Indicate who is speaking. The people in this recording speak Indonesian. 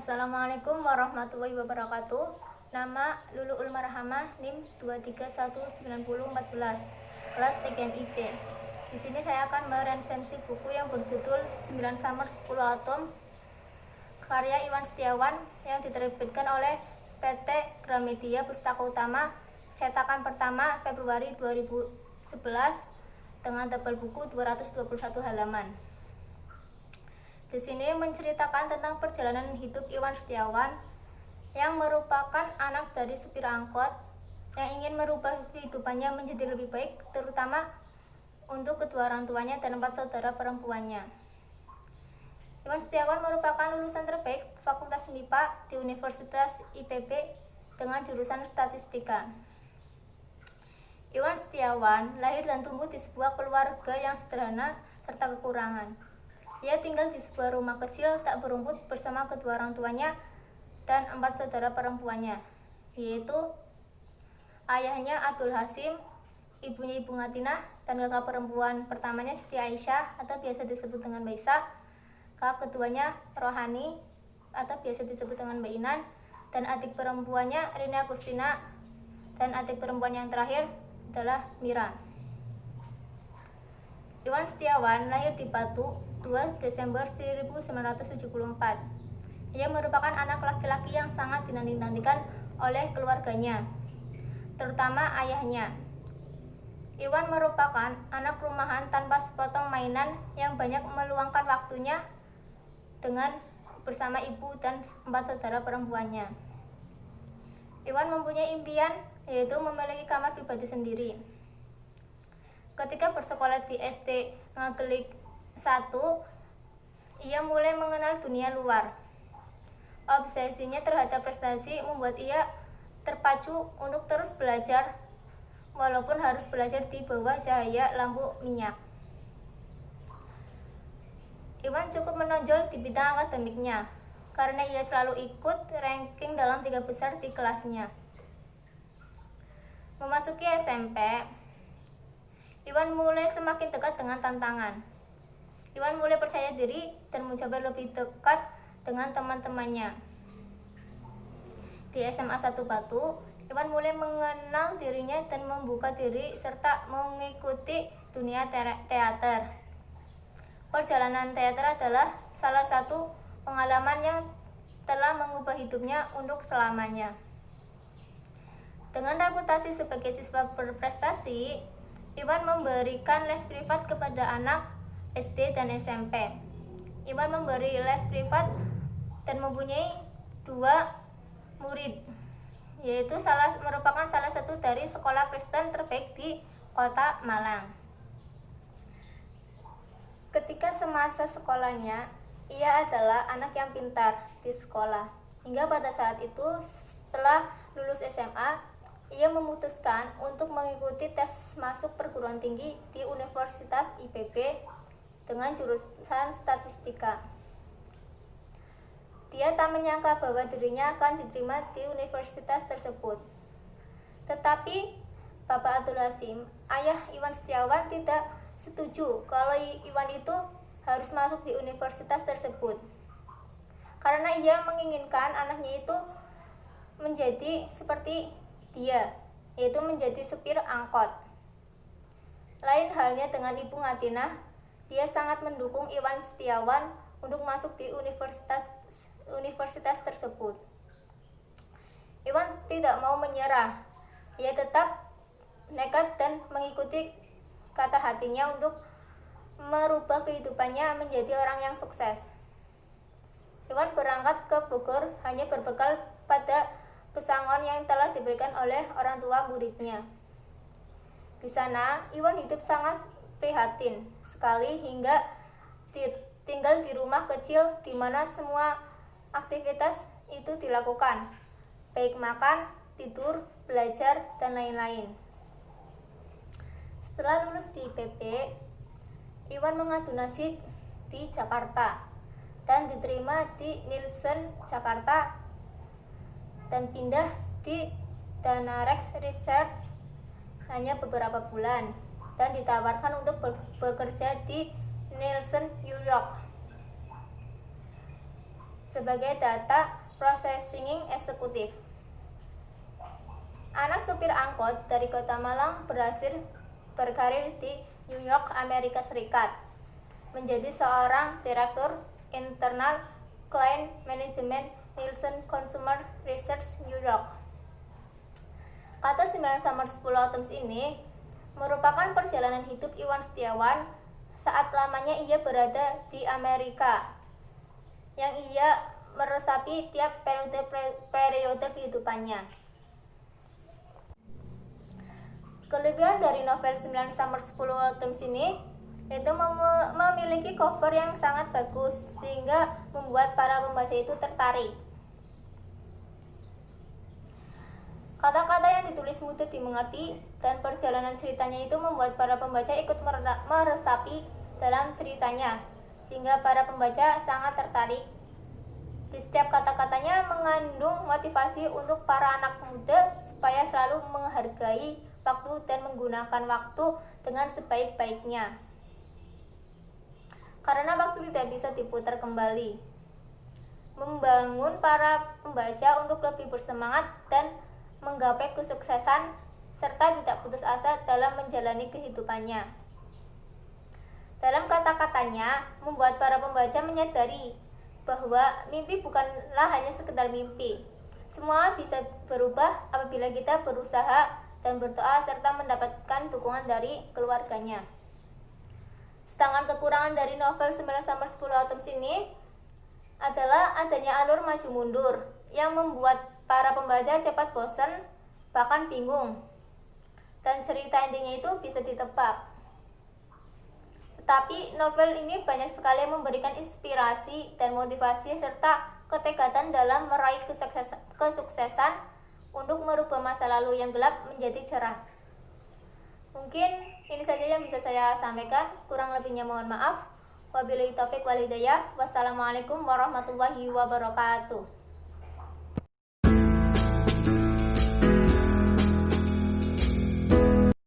Speaker 1: Assalamualaikum warahmatullahi wabarakatuh. Nama Luluul Marhamah, NIM 2319014, kelas PGMIT. Di sini saya akan meresensi buku yang berjudul 9 Summer 10 Atoms karya Iwan Setiawan yang diterbitkan oleh PT Gramedia Pustaka Utama, cetakan pertama Februari 2011 dengan tebal buku 221 halaman. Di sini menceritakan tentang perjalanan hidup Iwan Setiawan yang merupakan anak dari supir angkot yang ingin merubah kehidupannya menjadi lebih baik, terutama untuk kedua orang tuanya dan 4 saudara perempuannya. Iwan Setiawan merupakan lulusan terbaik Fakultas MIPA di Universitas IPB dengan jurusan Statistika. Iwan Setiawan lahir dan tumbuh di sebuah keluarga yang sederhana serta kekurangan. Ia tinggal di sebuah rumah kecil tak berumput bersama kedua orang tuanya dan 4 saudara perempuannya, yaitu ayahnya Abdul Hasim, ibunya Ibu Ngatinah, dan kakak perempuan pertamanya Siti Aisyah atau biasa disebut dengan Maisa, kakak keduanya Rohani atau biasa disebut dengan Mbak Inan, dan adik perempuannya Rini Agustina, dan adik perempuan yang terakhir adalah Mira. Iwan Setiawan lahir di Batu 2 Desember 1974. Ia merupakan anak laki-laki yang sangat dinanti-nantikan oleh keluarganya, terutama ayahnya. Iwan merupakan anak rumahan tanpa sepotong mainan yang banyak meluangkan waktunya dengan bersama ibu dan 4 saudara perempuannya. Iwan mempunyai impian, yaitu memiliki kamar pribadi sendiri. Ketika bersekolah di SD Ngagelik 1, ia mulai mengenal dunia luar. Obsesinya terhadap prestasi membuat ia terpacu untuk terus belajar, walaupun harus belajar di bawah cahaya lampu minyak. Iwan cukup menonjol di bidang akademiknya, karena ia selalu ikut ranking dalam 3 besar di kelasnya. Memasuki SMP, Iwan mulai semakin dekat dengan tantangan. Iwan mulai percaya diri dan mencoba lebih dekat dengan teman-temannya. Di SMA 1 Batu, Iwan mulai mengenal dirinya dan membuka diri serta mengikuti dunia teater. Perjalanan teater adalah salah satu pengalaman yang telah mengubah hidupnya untuk selamanya. Dengan reputasi sebagai siswa berprestasi, Iwan memberikan les privat kepada anak SD dan SMP. Iwan memberi les privat dan mempunyai 2 murid, yaitu merupakan salah satu dari sekolah Kristen terbaik di kota Malang. Ketika semasa sekolahnya, ia adalah anak yang pintar di sekolah. Hingga pada saat itu, setelah lulus SMA, ia memutuskan untuk mengikuti tes masuk perguruan tinggi di Universitas IPB dengan jurusan Statistika. Dia tak menyangka bahwa dirinya akan diterima di universitas tersebut. Tetapi Bapak Abdul Hasim, ayah Iwan Setiawan, tidak setuju kalau Iwan itu harus masuk di universitas tersebut, karena ia menginginkan anaknya itu menjadi seperti dia, yaitu menjadi supir angkot. Lain halnya dengan Ibu Ngatinah, dia sangat mendukung Iwan Setiawan untuk masuk di universitas tersebut. Iwan tidak mau menyerah. Ia tetap nekat dan mengikuti kata hatinya untuk merubah kehidupannya menjadi orang yang sukses. Iwan berangkat ke Bogor hanya berbekal pada pesangon yang telah diberikan oleh orang tua muridnya. Di sana, Iwan hidup sangat prihatin sekali hingga tinggal di rumah kecil di mana semua aktivitas itu dilakukan, baik makan, tidur, belajar, dan lain-lain. Setelah lulus di IPB, Iwan mengadu nasib di Jakarta dan diterima di Nielsen Jakarta dan pindah di Danarex Research hanya beberapa bulan dan ditawarkan untuk bekerja di Nielsen New York sebagai data processing eksekutif. Anak supir angkot dari kota Malang berhasil berkarir di New York, Amerika Serikat, menjadi seorang direktur internal client management Nielsen Consumer Research New York. Kata 9 Summer 10 Autumns ini merupakan perjalanan hidup Iwan Setiawan saat lamanya ia berada di Amerika, yang ia meresapi tiap periode kehidupannya. Kelebihan dari novel 9 Summer 10 Autumns ini itu memiliki cover yang sangat bagus sehingga membuat para pembaca itu tertarik. Kata-kata yang ditulis mudah dimengerti dan perjalanan ceritanya itu membuat para pembaca ikut meresapi dalam ceritanya, sehingga para pembaca sangat tertarik. Di setiap kata-katanya mengandung motivasi untuk para anak muda supaya selalu menghargai waktu dan menggunakan waktu dengan sebaik-baiknya. Karena waktu tidak bisa diputar kembali. Membangun para pembaca untuk lebih bersemangat dan menggapai kesuksesan serta tidak putus asa dalam menjalani kehidupannya. Dalam kata-katanya membuat para pembaca menyadari bahwa mimpi bukanlah hanya sekedar mimpi. Semua bisa berubah apabila kita berusaha dan berdoa serta mendapatkan dukungan dari keluarganya. Sedangkan kekurangan dari novel 9 Summer 10 Autumns ini adalah adanya alur maju mundur yang membuat para pembaca cepat bosan, bahkan bingung, dan cerita endingnya itu bisa ditebak. Tetapi novel ini banyak sekali memberikan inspirasi dan motivasi serta ketekatan dalam meraih kesuksesan untuk merubah masa lalu yang gelap menjadi cerah. Mungkin ini saja yang bisa saya sampaikan, kurang lebihnya mohon maaf. Wabillahi taufik wal hidayah. Wassalamualaikum warahmatullahi wabarakatuh.